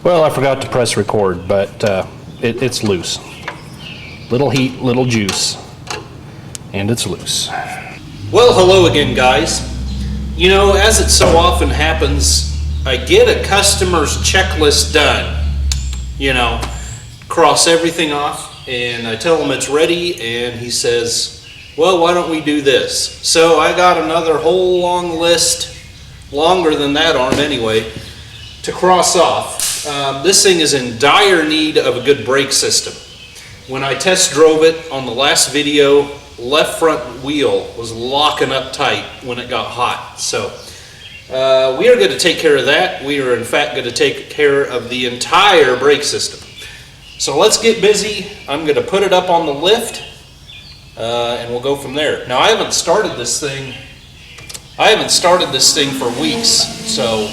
Well, I forgot to press record, but it's loose. Little heat, little juice, and it's loose. Well, hello again, guys. You know, as it so often happens, I get a customer's checklist done. You know, cross everything off, and I tell him it's ready, and he says, well, why don't we do this? So I got another whole long list, longer than that arm anyway, to cross off. This thing is in dire need of a good brake system. When I test drove it on the last video, left front wheel was locking up tight when it got hot. So we are going to take care of that. We are in fact going to take care of the entire brake system. So let's get busy. I'm going to put it up on the lift and we'll go from there. Now I haven't started this thing for weeks, so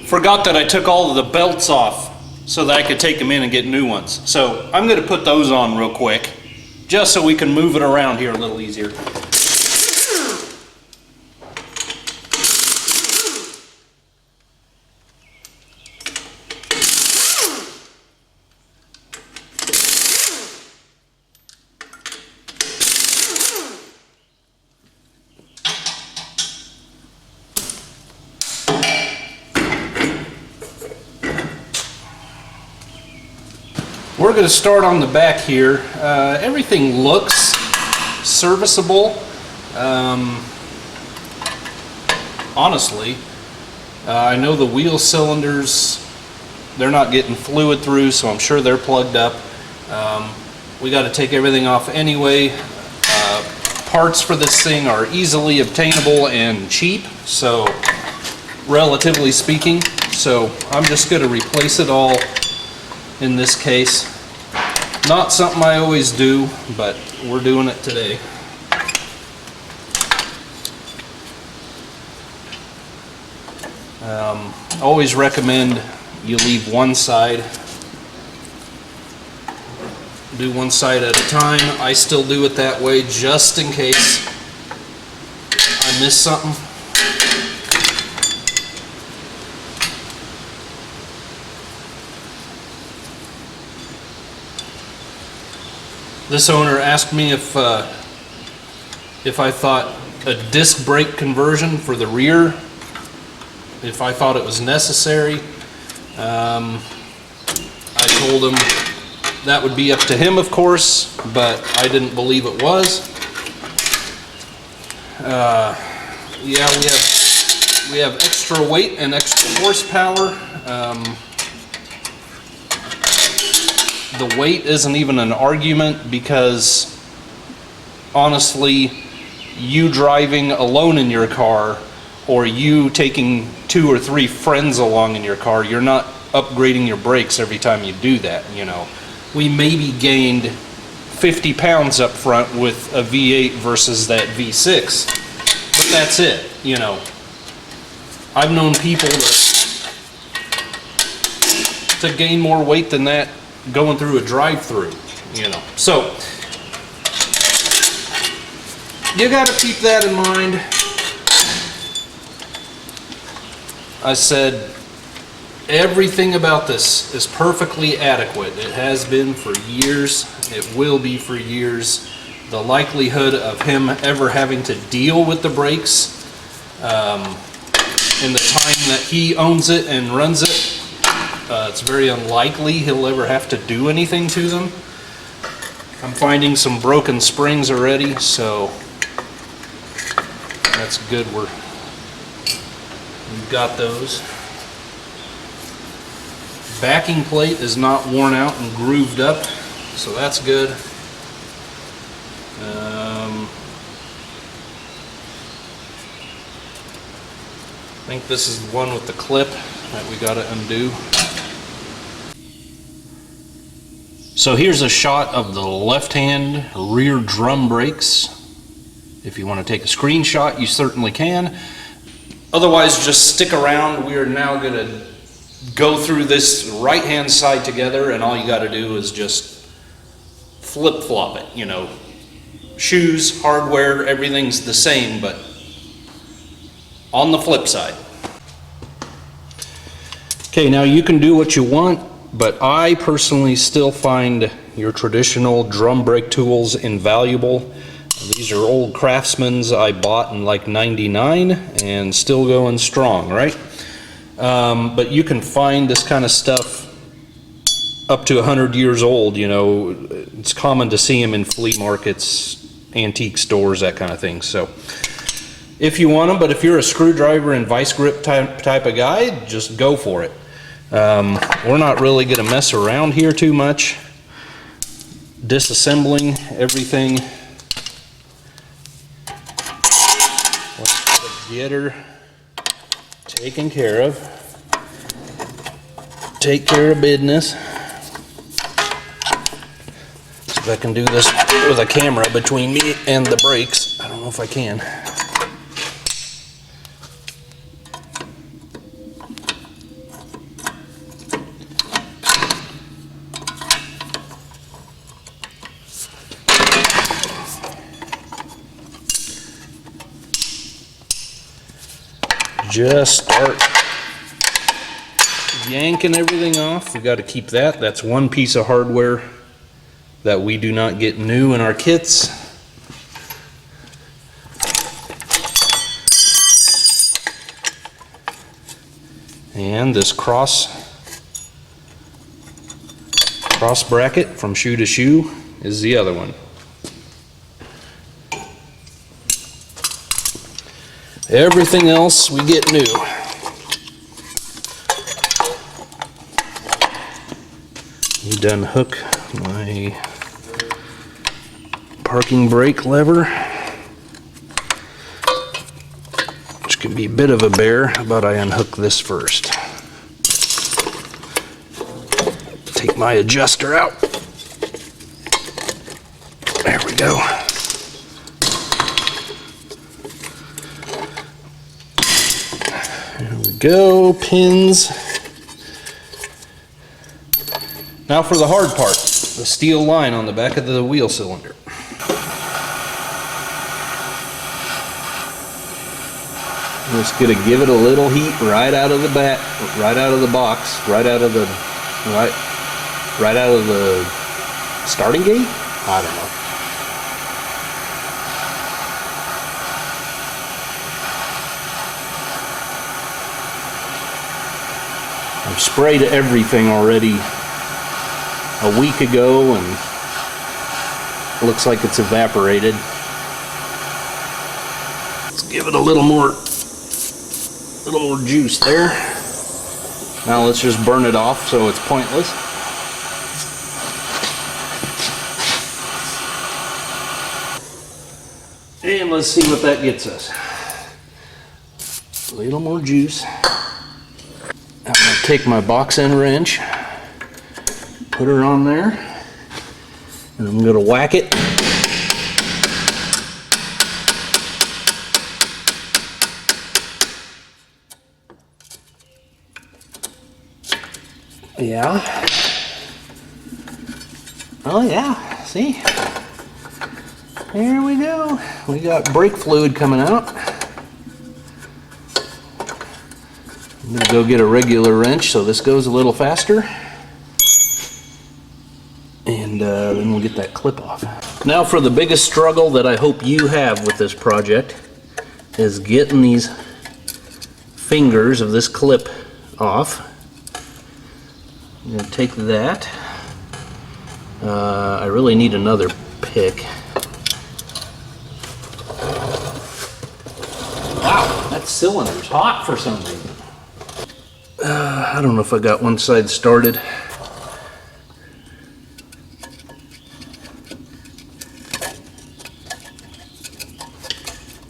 forgot that I took all of the belts off so that I could take them in and get new ones. So I'm going to put those on real quick, just so we can move it around here a little easier. We're going to start on the back here. Everything looks serviceable. Honestly, I know the wheel cylinders, they're not getting fluid through, so I'm sure they're plugged up. We got to take everything off anyway. Parts for this thing are easily obtainable and cheap, so relatively speaking. So I'm just going to replace it all in this case. Not something I always do, but we're doing it today. Always recommend you leave one side. Do one side at a time. I still do it that way just in case I miss something. This owner asked me if I thought a disc brake conversion for the rear, if I thought it was necessary. I told him that would be up to him, of course, but I didn't believe it was. Yeah, we have extra weight and extra horsepower. The weight isn't even an argument because honestly, you driving alone in your car or you taking 2 or 3 friends along in your car, you're not upgrading your brakes every time you do that, you know. We maybe gained 50 pounds up front with a V8 versus that V6, but that's it, you know. I've known people to gain more weight than that going through a drive-through, you know. So you got to keep that in mind. I said everything about this is perfectly adequate. It has been for years. It will be for years. The likelihood of him ever having to deal with the brakes in the time that he owns it and runs it, it's very unlikely he'll ever have to do anything to them. I'm finding some broken springs already, so that's good. We've got those. Backing plate is not worn out and grooved up, so that's good. I think this is the one with the clip that we got to undo. So here's a shot of the left-hand rear drum brakes. If you want to take a screenshot, you certainly can. Otherwise, just stick around. We are now going to go through this right-hand side together, and all you got to do is just flip-flop it, you know. Shoes, hardware, everything's the same, but on the flip side. Okay, now you can do what you want, but I personally still find your traditional drum brake tools invaluable. These are old Craftsman's I bought in like '99 and still going strong, right? But you can find this kind of stuff up to 100 years old, you know. It's common to see them in flea markets, antique stores, that kind of thing. So if you want them, but if you're a screwdriver and vice grip type of guy, just go for it. We're not really going to mess around here too much. Disassembling everything. Let's get her taken care of. Take care of business. See if I can do this with a camera between me and the brakes. I don't know if I can. Just start yanking everything off. We got to keep that. That's one piece of hardware that we do not get new in our kits. And this cross bracket from shoe to shoe is the other one. Everything else we get new. You done hook my parking brake lever, which can be a bit of a bear. How about I unhook this first? Take my adjuster out. There we go. There we go, pins. Now for the hard part, the steel line on the back of the wheel cylinder. Just gonna give it a little heat right out of the right out of the box, right out of the starting gate? I don't know. I've sprayed everything already a week ago and it looks like it's evaporated. Let's give it a little more juice there. Now let's just burn it off so it's pointless. And let's see what that gets us. A little more juice. I'm going to take my box end wrench, put her on there, and I'm going to whack it. Yeah. Oh yeah, see? Here we go. We got brake fluid coming out. I'm going to go get a regular wrench so this goes a little faster. And then we'll get that clip off. Now for the biggest struggle that I hope you have with this project is getting these fingers of this clip off. I'm going to take that. I really need another pick. Wow, that cylinder's hot for some reason. I don't know if I got one side started.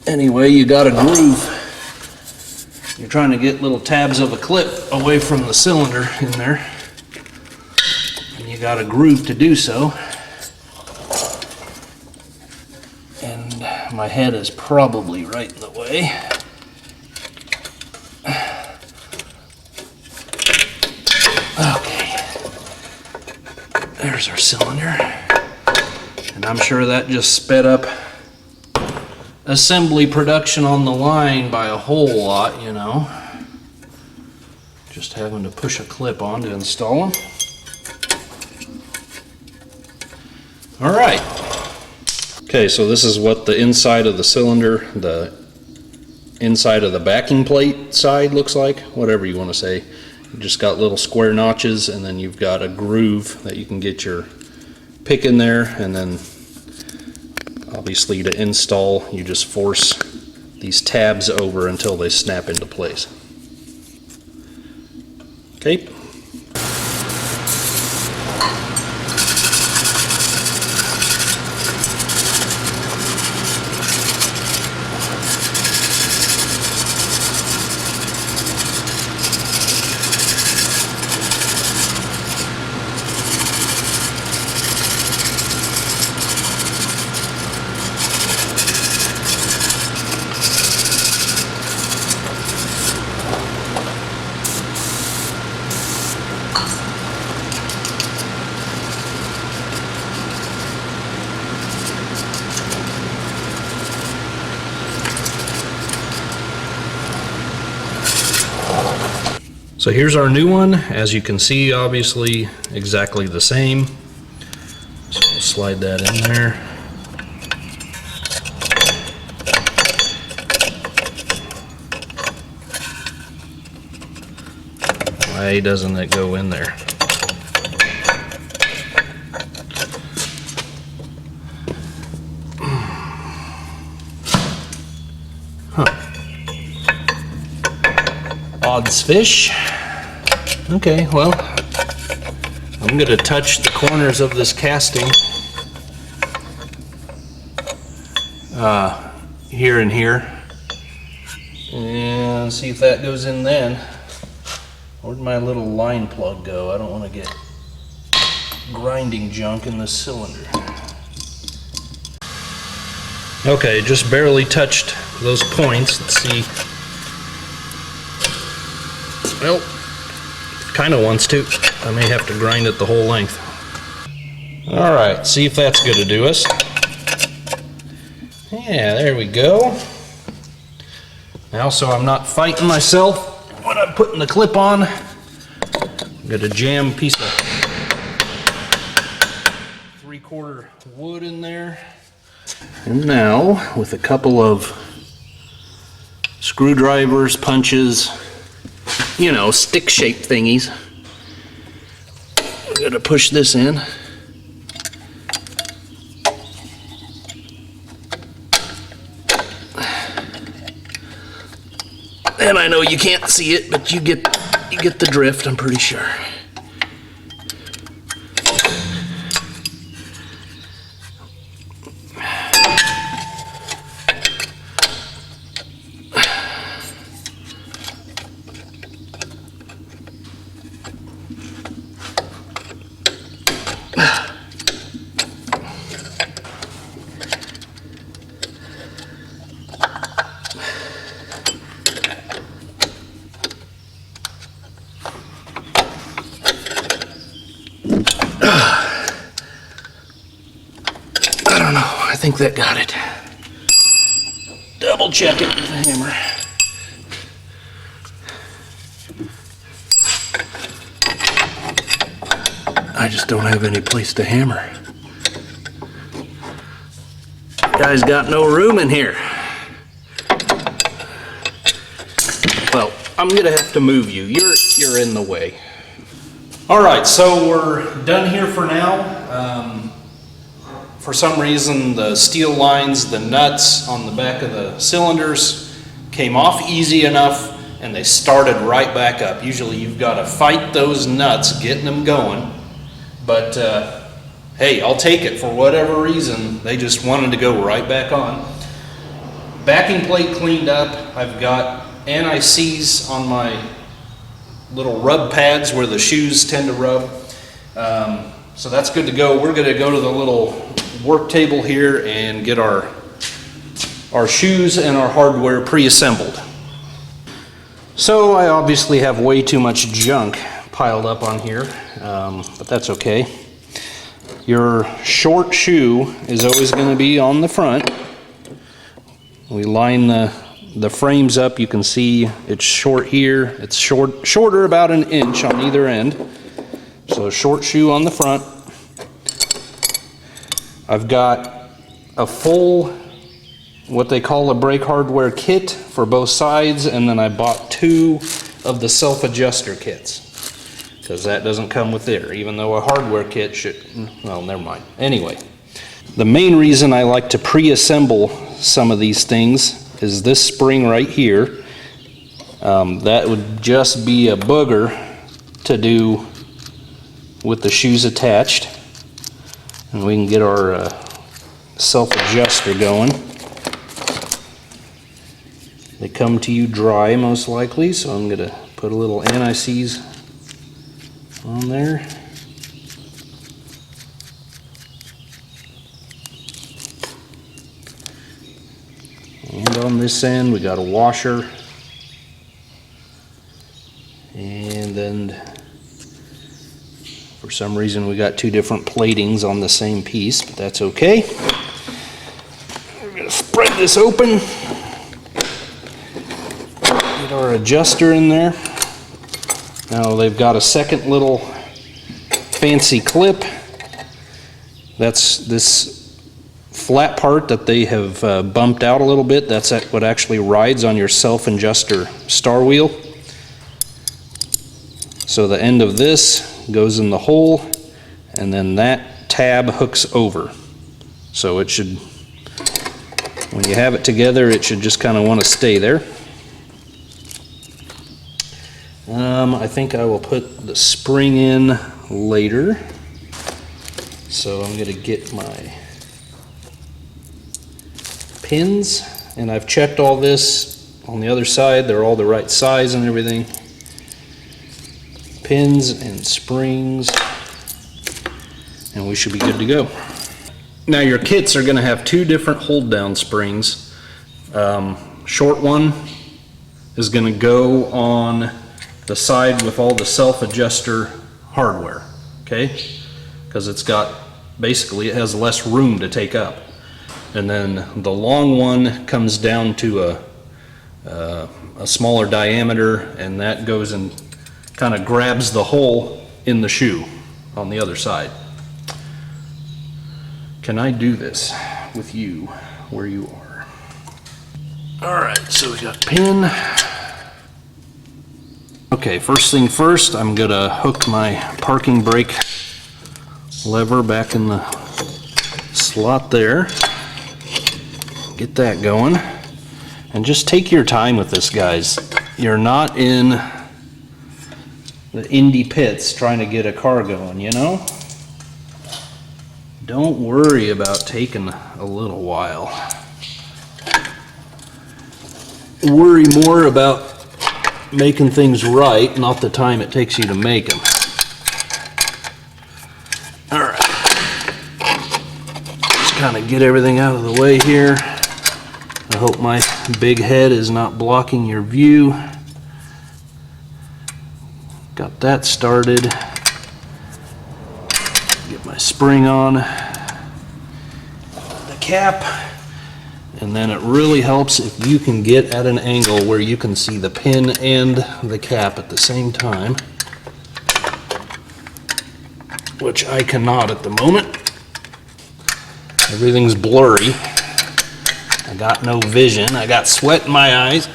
Anyway, you got a groove. You're trying to get little tabs of a clip away from the cylinder in there. And you got a groove to do so. And my head is probably right in the way. Okay. There's our cylinder. And I'm sure that just sped up assembly production on the line by a whole lot, you know. Just having to push a clip on to install them. All right. Okay, so this is what the inside of the cylinder, the inside of the backing plate side looks like, whatever you want to say. You just got little square notches, and then you've got a groove that you can get your pick in there, and then obviously to install, you just force these tabs over until they snap into place. Okay. So here's our new one. As you can see, obviously exactly the same. So we'll slide that in there. Why doesn't it go in there? Odds fish. Okay, well, I'm going to touch the corners of this casting here and here and see if that goes in then. Where'd my little line plug go? I don't want to get grinding junk in this cylinder. Okay, just barely touched those points. Let's see. Well, kind of wants to. I may have to grind it the whole length. All right, see if that's going to do us. Yeah, there we go. Now, so I'm not fighting myself when I'm putting the clip on, I'm going to jam a piece of 3/4 wood in there. And now, with a couple of screwdrivers, punches, you know, stick-shaped thingies, I'm going to push this in. And I know you can't see it, but you get the drift, I'm pretty sure. I think that got it. Double check it with a hammer. I just don't have any place to hammer. Guy's got no room in here. Well, I'm gonna have to move you. You're in the way. All right, so we're done here for now. For some reason, the steel lines, the nuts on the back of the cylinders came off easy enough and they started right back up. Usually you've got to fight those nuts getting them going, but hey, I'll take it. For whatever reason, they just wanted to go right back on. Backing plate cleaned up. I've got anti-seize on my little rub pads where the shoes tend to rub. So that's good to go. We're going to go to the little work table here and get our our shoes and our hardware pre-assembled. So I obviously have way too much junk piled up on here, but that's okay. Your short shoe is always going to be on the front. We line the frames up. You can see it's short here. It's shorter about an inch on either end. So short shoe on the front. I've got a full, what they call a brake hardware kit for both sides, and then I bought 2 of the self-adjuster kits, because that doesn't come with there, even though a hardware kit should, well, never mind. Anyway, the main reason I like to pre-assemble some of these things is this spring right here. That would just be a booger to do with the shoes attached, and we can get our self-adjuster going. They come to you dry most likely, so I'm going to put a little anti-seize on there. And on this end we got a washer, and then for some reason we got 2 different platings on the same piece, but that's okay. We're going to spread this open, get our adjuster in there. Now they've got a second little fancy clip. That's this flat part that they have bumped out a little bit. That's what actually rides on your self-adjuster star wheel. So the end of this goes in the hole, and then that tab hooks over. So it should, when you have it together, it should just kind of want to stay there. I think I will put the spring in later. So I'm going to get my pins, and I've checked all this on the other side. They're all the right size and everything. Pins and springs, and we should be good to go. Now your kits are going to have 2 different hold down springs. Short one is going to go on the side with all the self-adjuster hardware, okay? Because it's got, basically it has less room to take up. And then the long one comes down to a smaller diameter, and that goes and kind of grabs the hole in the shoe on the other side. Can I do this with you where you are? All right, so we got pin. Okay, first thing first, I'm gonna hook my parking brake lever back in the slot there. Get that going. And just take your time with this, guys. You're not in the Indy pits trying to get a car going, you know? Don't worry about taking a little while. Worry more about making things right, not the time it takes you to make them. All right. Just kind of get everything out of the way here. I hope my big head is not blocking your view. Got that started. Get my spring on the cap, and then it really helps if you can get at an angle where you can see the pin and the cap at the same time, which I cannot at the moment. Everything's blurry. I got no vision. I got sweat in my eyes.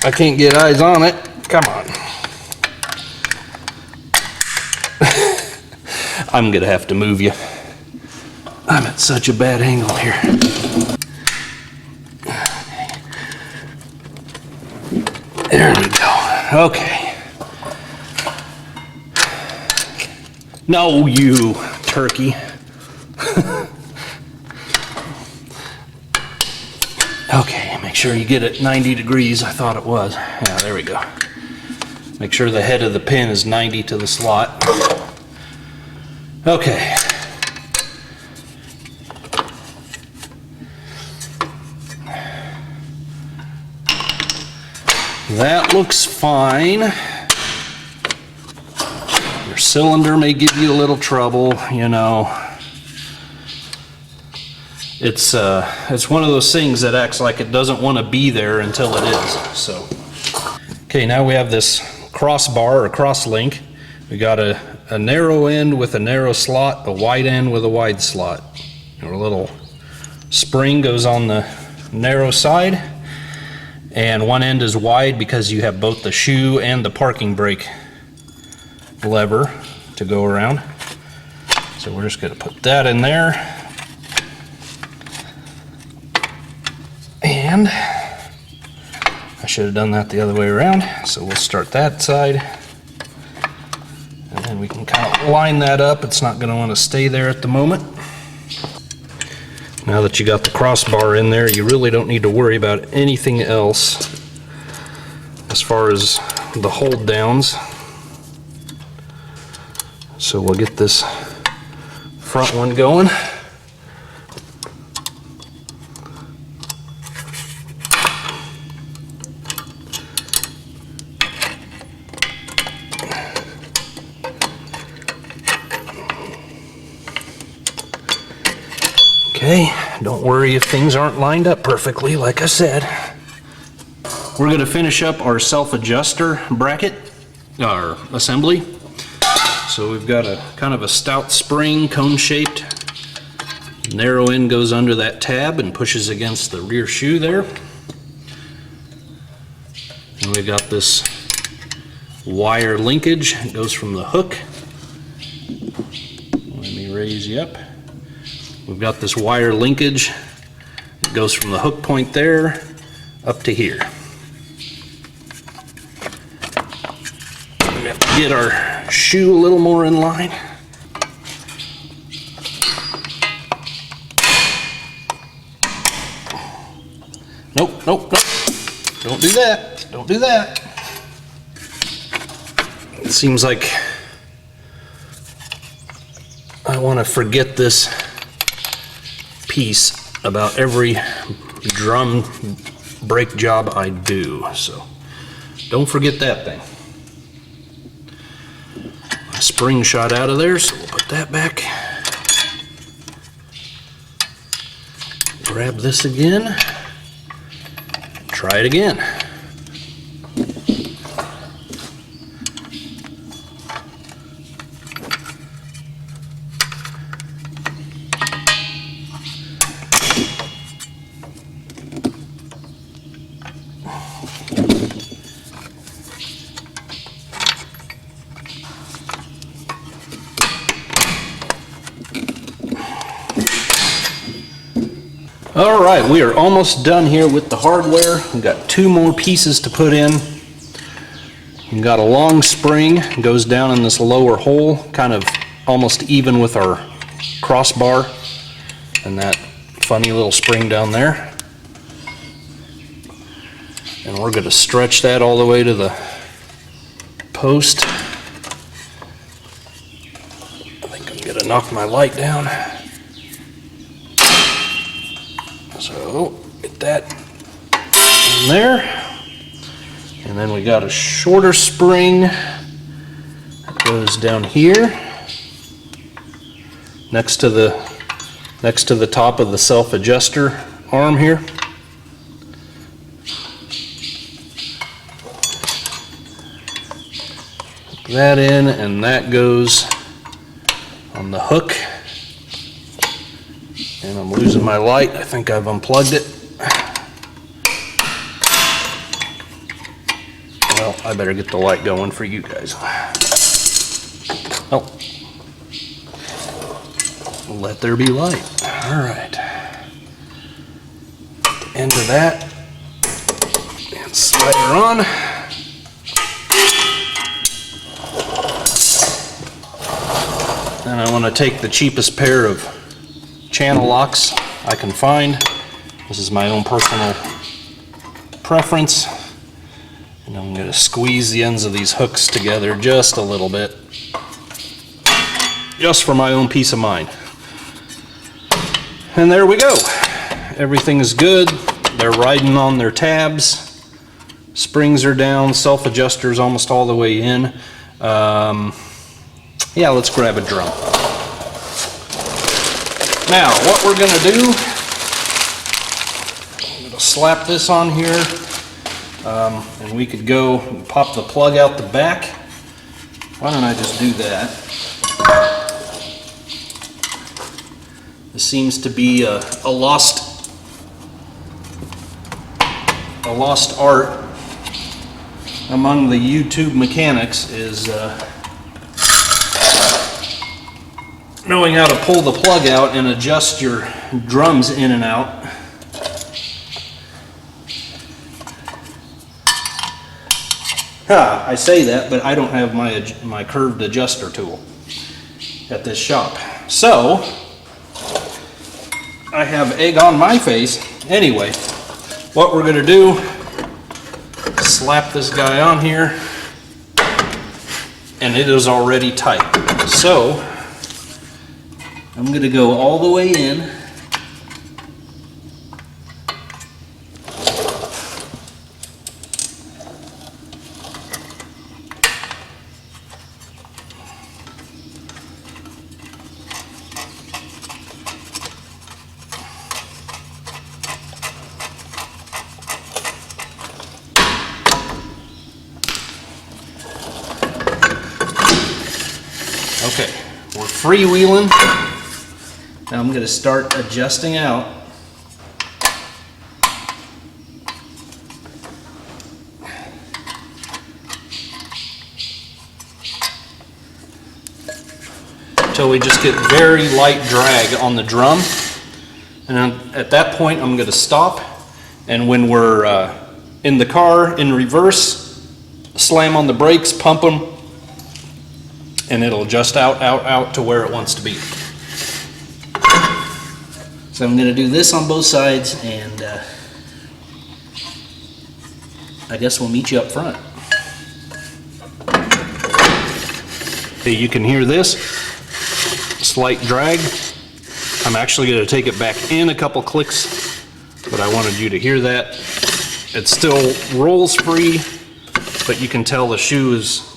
I can't get eyes on it. Come on. I'm gonna have to move you. I'm at such a bad angle here. There we go. Okay. No, you turkey. Okay, make sure you get it 90 degrees. I thought it was. Yeah, there we go. Make sure the head of the pin is 90 to the slot. Okay. That looks fine. Your cylinder may give you a little trouble, you know. It's one of those things that acts like it doesn't want to be there until it is. So, okay, now we have this crossbar or cross link. We got a narrow end with a narrow slot, a wide end with a wide slot. Our little spring goes on the narrow side, and one end is wide because you have both the shoe and the parking brake lever to go around. So we're just going to put that in there, and I should have done that the other way around. So we'll start that side, and then we can kind of line that up. It's not going to want to stay there at the moment. Now that you got the crossbar in there, you really don't need to worry about anything else as far as the hold downs. So we'll get this front one going. Okay, don't worry if things aren't lined up perfectly, like I said. We're going to finish up our self-adjuster bracket, our assembly. So we've got a kind of a stout spring, cone-shaped. Narrow end goes under that tab and pushes against the rear shoe there. And we've got this wire linkage. It goes from the hook. Let me raise you up. We've got this wire linkage. It goes from the hook point there up to here. We have to get our shoe a little more in line. Nope, nope, nope. Don't do that. Don't do that. It seems like I want to forget this piece about every drum brake job I do, so don't forget that thing. My spring shot out of there, so we'll put that back. Grab this again. Try it again. All right, we are almost done here with the hardware. We've got 2 more pieces to put in. We've got a long spring, goes down in this lower hole, kind of almost even with our crossbar, and that funny little spring down there. And we're going to stretch that all the way to the post. I think I'm going to knock my light down. So get that in there, and then we got a shorter spring that goes down here next to the top of the self-adjuster arm here. Put that in, and that goes on the hook. And I'm losing my light. I think I've unplugged it. Well, I better get the light going for you guys. Oh. Let there be light. All right. End of that. And slide her on. And I want to take the cheapest pair of channel locks I can find. This is my own personal preference, and I'm going to squeeze the ends of these hooks together just a little bit, just for my own peace of mind. And there we go. Everything is good. They're riding on their tabs. Springs are down, self-adjuster's almost all the way in. Yeah, let's grab a drum. Now, what we're gonna do, I'm gonna slap this on here, and we could go and pop the plug out the back. Why don't I just do that? This seems to be a lost art among the YouTube mechanics, is knowing how to pull the plug out and adjust your drums in and out. I say that, but I don't have my curved adjuster tool at this shop. So, I have egg on my face. Anyway, what we're going to do, slap this guy on here, and it is already tight. So, I'm going to go all the way in. Okay, we're freewheeling. Now I'm going to start adjusting out. Until we just get very light drag on the drum. And then at that point I'm going to stop. And when we're in the car in reverse, slam on the brakes, pump them, and it'll adjust out to where it wants to be. So I'm going to do this on both sides, and I guess we'll meet you up front. Okay, you can hear this slight drag. I'm actually going to take it back in a couple clicks, but I wanted you to hear that. It still rolls free, but you can tell the shoe is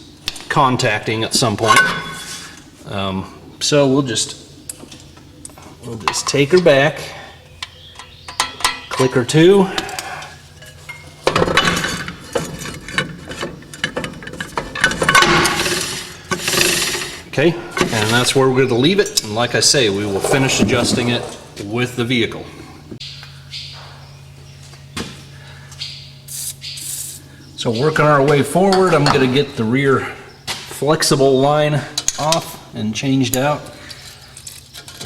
contacting at some point. So we'll just take her back, click or two. Okay, and that's where we're going to leave it. And like I say, we will finish adjusting it with the vehicle. So working our way forward, I'm going to get the rear flexible line off and changed out.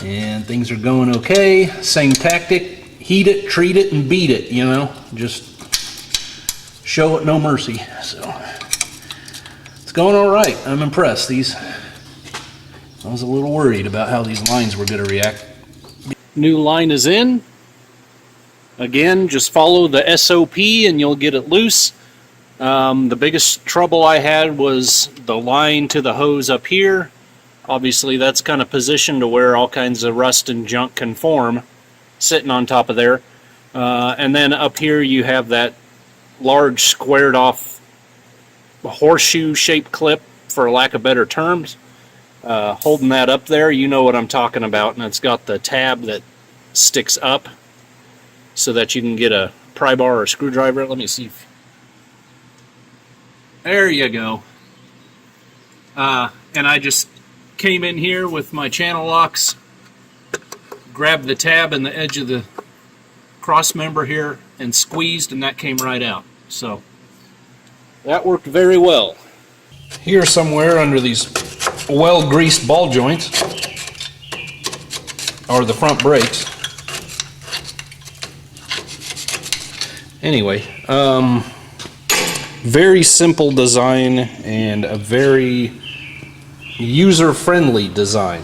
And things are going okay. Same tactic, heat it, treat it, and beat it, you know. Just show it no mercy. So it's going all right. I'm impressed. I was a little worried about how these lines were going to react. New line is in. Again, just follow the SOP and you'll get it loose. The biggest trouble I had was the line to the hose up here. Obviously that's kind of positioned to where all kinds of rust and junk can form sitting on top of there. And then up here you have that large squared off horseshoe shaped clip, for lack of better terms. Holding that up there, you know what I'm talking about, and it's got the tab that sticks up so that you can get a pry bar or a screwdriver. Let me see. There you go. And I just came in here with my channel locks, grabbed the tab and the edge of the cross member here and squeezed, and that came right out. So that worked very well. Here somewhere under these well-greased ball joints are the front brakes. Anyway, very simple design and a very user-friendly design.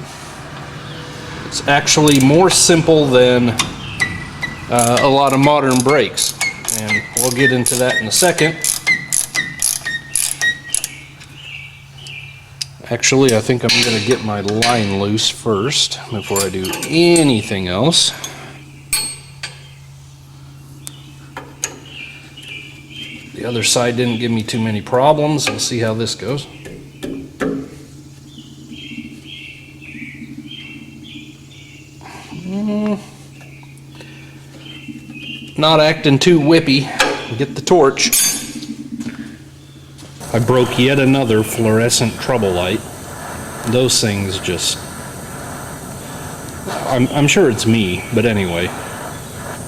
It's actually more simple than a lot of modern brakes, and we'll get into that in a second. Actually, I think I'm going to get my line loose first before I do anything else. The other side didn't give me too many problems. We'll see how this goes. Not acting too whippy. Get the torch. I broke yet another fluorescent trouble light. Those things just... I'm sure it's me, but anyway.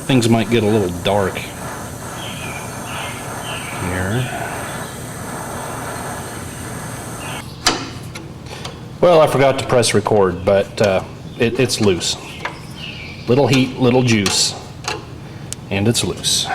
Things might get a little dark here. Well, I forgot to press record, but it's loose. Little heat, little juice, and it's loose.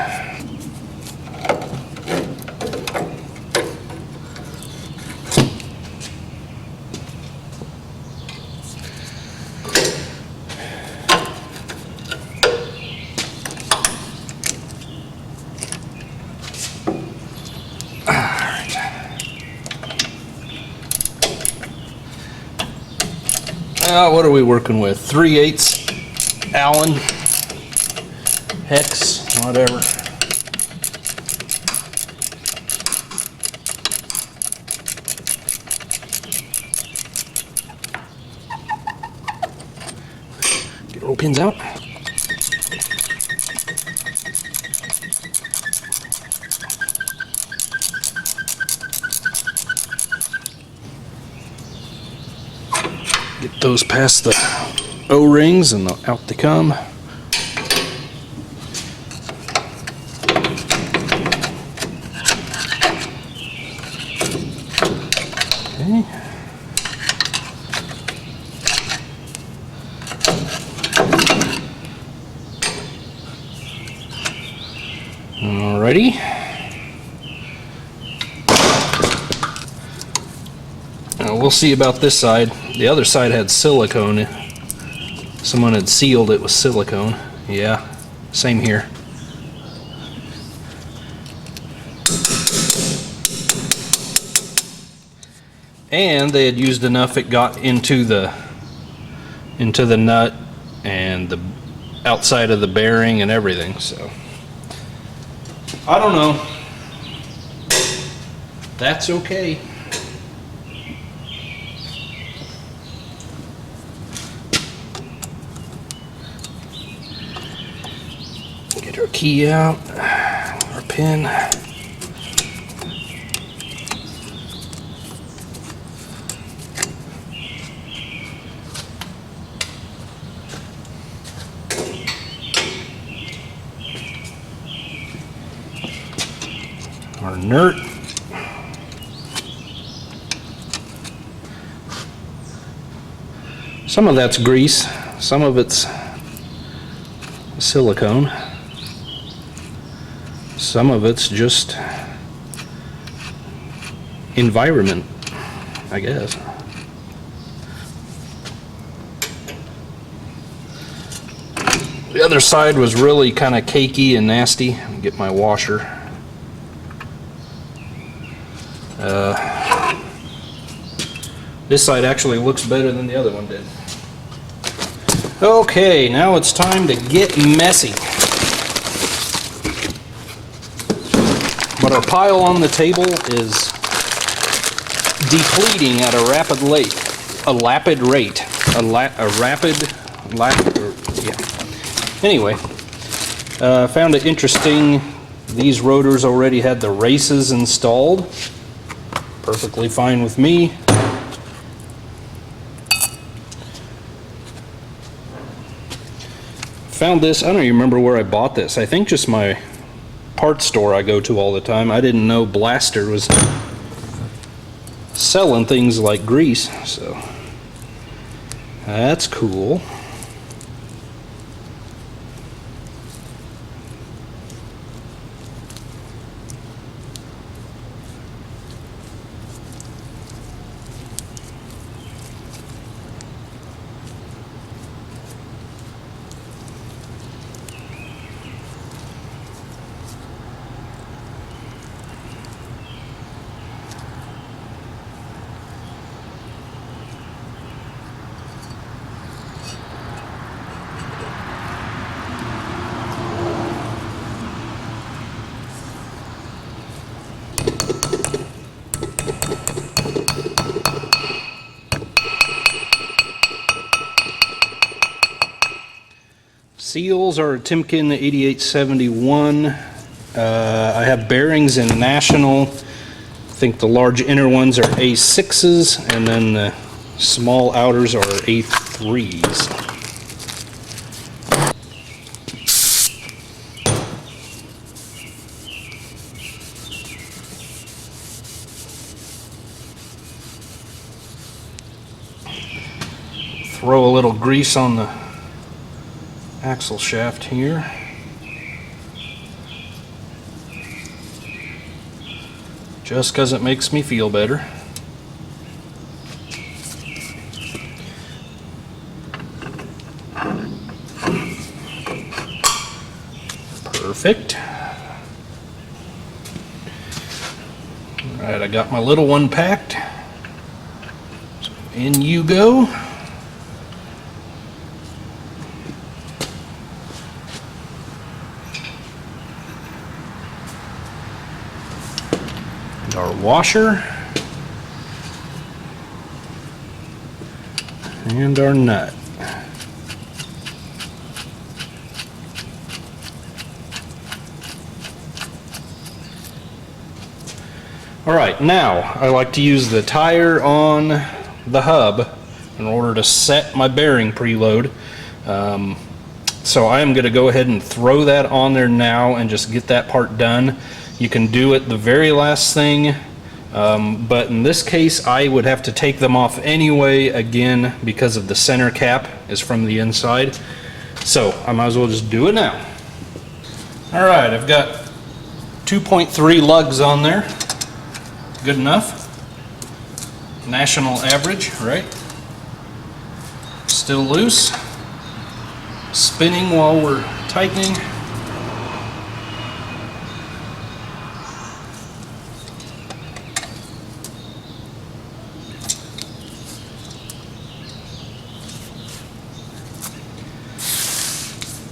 What are we working with? 3/8 Allen, hex, whatever. Get roll pins out. Get those past the O-rings and out they come. Okay. Alrighty. Now we'll see about this side. The other side had silicone. Someone had sealed it with silicone. Yeah, same here. And they had used enough it got into the nut and the outside of the bearing and everything, so I don't know. That's okay. Get our key out, our pin. Our nut. Some of that's grease, some of it's silicone, some of it's just environment, I guess. The other side was really kind of cakey and nasty. Let me get my washer. This side actually looks better than the other one did. Okay, now it's time to get messy. But our pile on the table is depleting at a rapid rate. Anyway, found it interesting. These rotors already had the races installed. Perfectly fine with me. Found this, I don't even remember where I bought this. I think just my parts store I go to all the time. I didn't know Blaster was selling things like grease, so that's cool. Seals are a Timken 8871. I have bearings in National. I think the large inner ones are A6s, and then the small outers are A3s. Throw a little grease on the axle shaft here. Just because it makes me feel better. Perfect. Alright, I got my little one packed. So in you go. Our washer and our nut. All right, now I like to use the tire on the hub in order to set my bearing preload. So I am going to go ahead and throw that on there now and just get that part done. You can do it the very last thing, but in this case I would have to take them off anyway, again, because of the center cap is from the inside. So I might as well just do it now. Alright, I've got 2.3 lugs on there. Good enough. National average, right? Still loose. Spinning while we're tightening.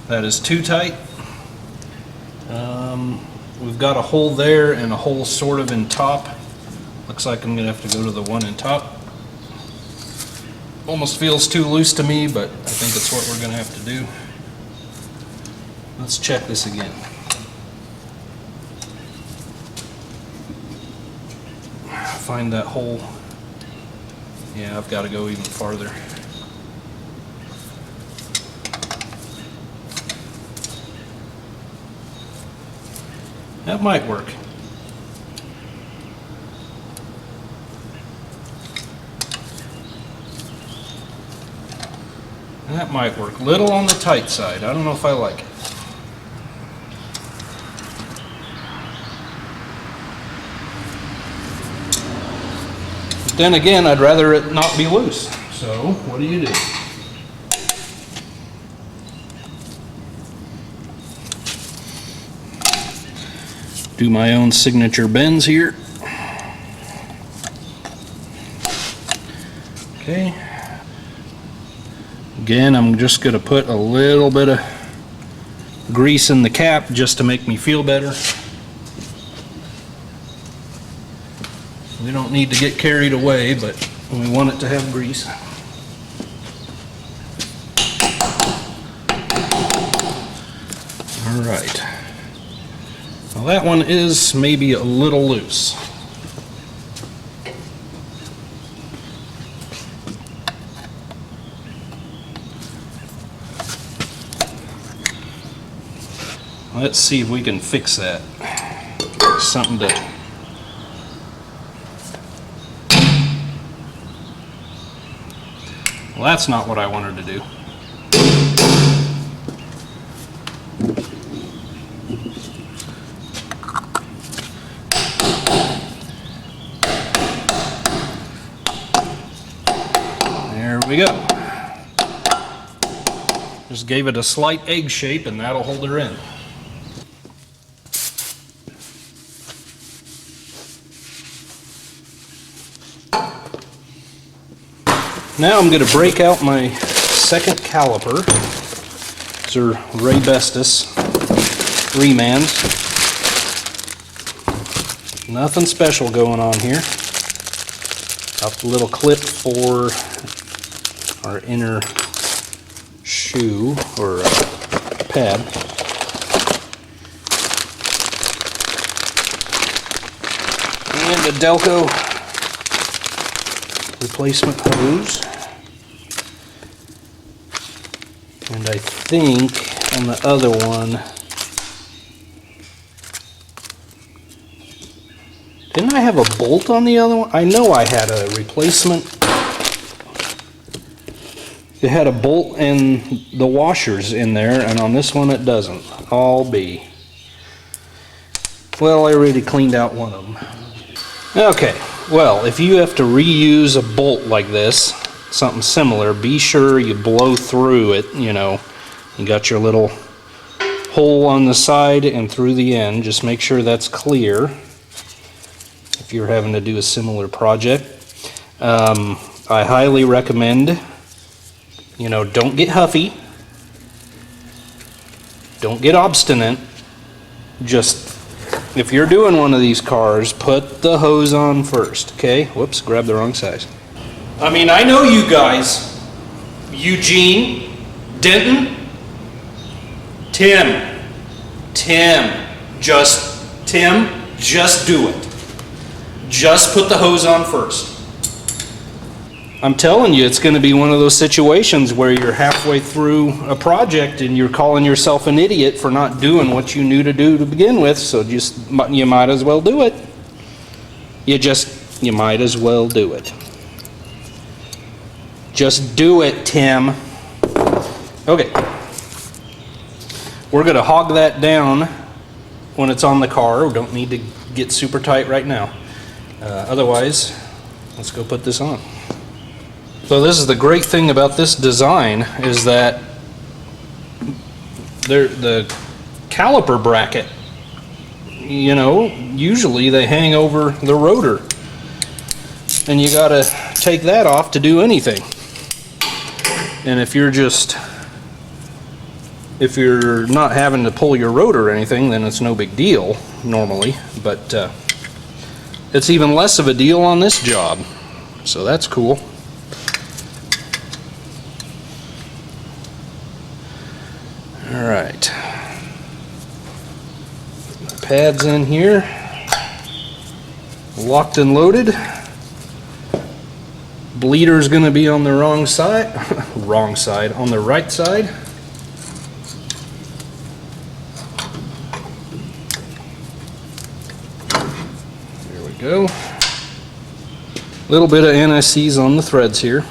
That is too tight. We've got a hole there and a hole sort of in top. Looks like I'm going to have to go to the one in top. Almost feels too loose to me, but I think it's what we're going to have to do. Let's check this again. Find that hole. Yeah, I've got to go even farther. That might work. That might work. Little on the tight side. I don't know if I like it. But then again, I'd rather it not be loose. So, what do you do? Do my own signature bends here. Okay. Again, I'm just going to put a little bit of grease in the cap just to make me feel better. We don't need to get carried away, but we want it to have grease. All right. Well, that one is maybe a little loose. Let's see if we can fix that. Something to... Well, that's not what I wanted to do. There we go. Just gave it a slight egg shape and that'll hold her in. Now I'm going to break out my second caliper. These are Raybestos remans. Nothing special going on here. Got the little clip for our inner shoe or pad. And the Delco replacement hose. And I think on the other one, didn't I have a bolt on the other one? I know I had a replacement. It had a bolt and the washers in there, and on this one it doesn't. I'll be. Well, I already cleaned out one of them. Okay, well, if you have to reuse a bolt like this, something similar, be sure you blow through it, you know. You got your little hole on the side and through the end. Just make sure that's clear if you're having to do a similar project. I highly recommend, you know, don't get huffy, don't get obstinate. Just, if you're doing one of these cars, put the hose on first, okay? Whoops, grabbed the wrong size. I mean, I know you guys, Eugene, Denton, Tim, just do it. Just put the hose on first. I'm telling you, it's going to be one of those situations where you're halfway through a project and you're calling yourself an idiot for not doing what you knew to do to begin with, so you might as well do it. You might as well do it. Just do it, Tim. Okay. We're going to hog that down when it's on the car. We don't need to get super tight right now. Otherwise, let's go put this on. So this is the great thing about this design, is that the caliper bracket, you know, usually they hang over the rotor, and you got to take that off to do anything. And if you're not having to pull your rotor or anything, then it's no big deal normally, but it's even less of a deal on this job, so that's cool. All right, pads in here, locked and loaded. Bleeder's going to be on the wrong side, on the right side. There we go. A little bit of NSCs on the threads here.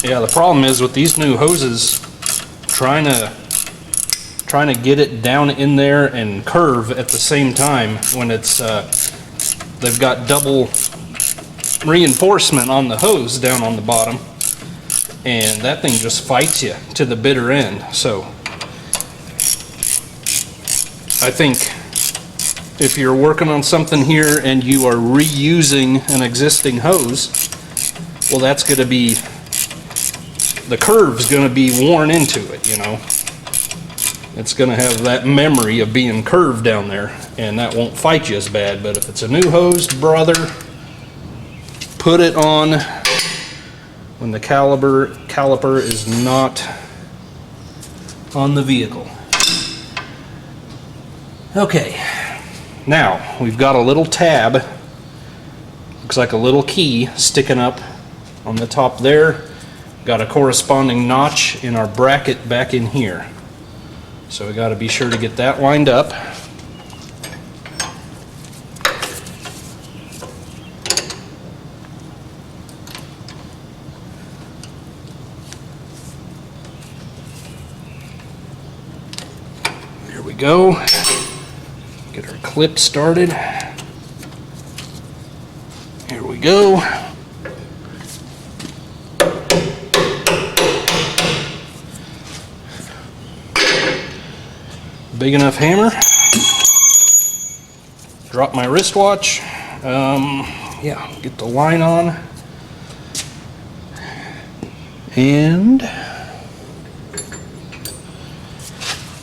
Yeah, the problem is with these new hoses, trying to get it down in there and curve at the same time when it's they've got double reinforcement on the hose down on the bottom, and that thing just fights you to the bitter end. So I think if you're working on something here and you are reusing an existing hose, well, that's going to be, the curve's going to be worn into it, you know. It's going to have that memory of being curved down there, and that won't fight you as bad. But if it's a new hose, brother, put it on when the caliper is not on the vehicle. Okay, now we've got a little tab, looks like a little key sticking up on the top there. Got a corresponding notch in our bracket back in here. So we got to be sure to get that lined up. There we go. Get our clip started. Here we go. big enough hammer. Drop my wristwatch. Yeah, get the line on. And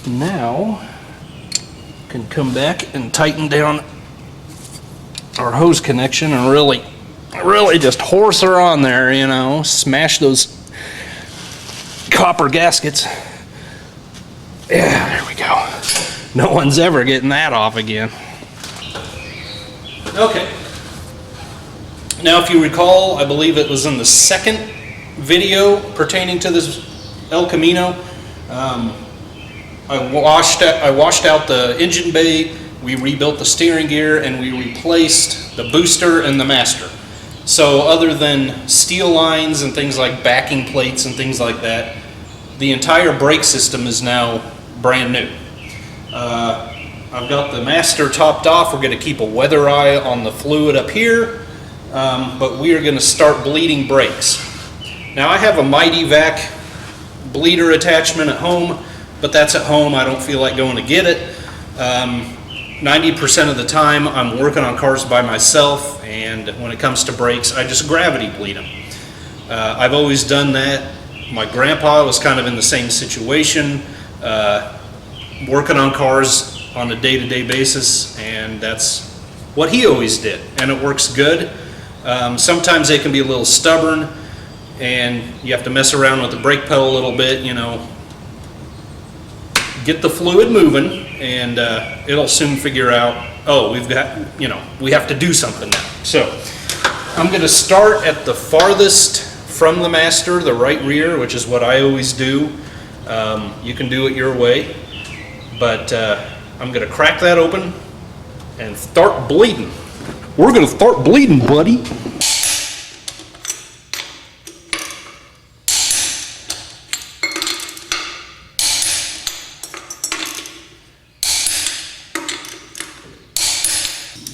now can come back and tighten down our hose connection and really just horse her on there, you know, smash those copper gaskets. Yeah, there we go. No one's ever getting that off again. Okay. Now, if you recall, I believe it was in the second video pertaining to this El Camino. I washed out the engine bay, we rebuilt the steering gear, and we replaced the booster and the master. So other than steel lines and things like backing plates and things like that, the entire brake system is now brand new. I've got the master topped off. We're going to keep a weather eye on the fluid up here, but we are going to start bleeding brakes. Now, I have a Mighty Vac bleeder attachment at home, but that's at home. I don't feel like going to get it. 90% of the time I'm working on cars by myself, and when it comes to brakes, I just gravity bleed them. I've always done that. My grandpa was kind of in the same situation, working on cars on a day-to-day basis, and that's what he always did, and it works good. Sometimes they can be a little stubborn, and you have to mess around with the brake pedal a little bit, you know, get the fluid moving, and it'll soon figure out, oh, we've got, you know, we have to do something now. So I'm going to start at the farthest from the master, the right rear, which is what I always do. You can do it your way, but I'm going to crack that open and start bleeding. We're going to start bleeding, buddy.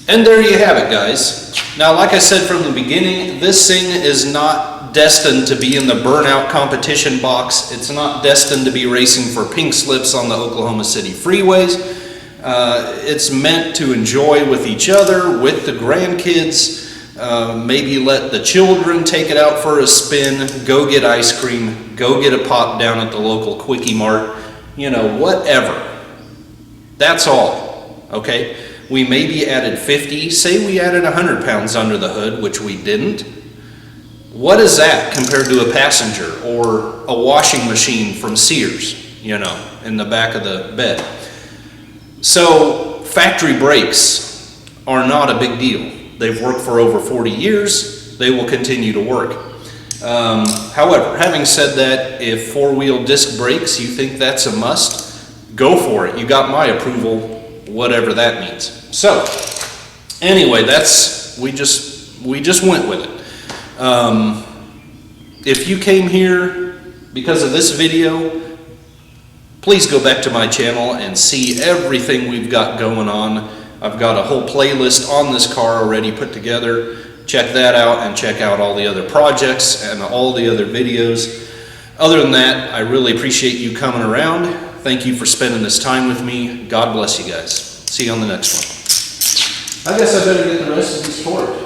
And there you have it, guys. Now, like I said from the beginning, this thing is not destined to be in the burnout competition box. It's not destined to be racing for pink slips on the Oklahoma City freeways. It's meant to enjoy with each other, with the grandkids, maybe let the children take it out for a spin, go get ice cream, go get a pop down at the local Quickie Mart, you know, whatever. That's all, okay? We maybe added 50, say we added 100 pounds under the hood, which we didn't. What is that compared to a passenger or a washing machine from Sears, you know, in the back of the bed? So factory brakes are not a big deal. They've worked for over 40 years. They will continue to work. However, having said that, if four-wheel disc brakes, you think that's a must, go for it. You got my approval, whatever that means. So anyway, we just went with it. If you came here because of this video, please go back to my channel and see everything we've got going on. I've got a whole playlist on this car already put together. Check that out and check out all the other projects and all the other videos. Other than that, I really appreciate you coming around. Thank you for spending this time with me. God bless you guys. See you on the next one. I guess I better get the rest of these torqued.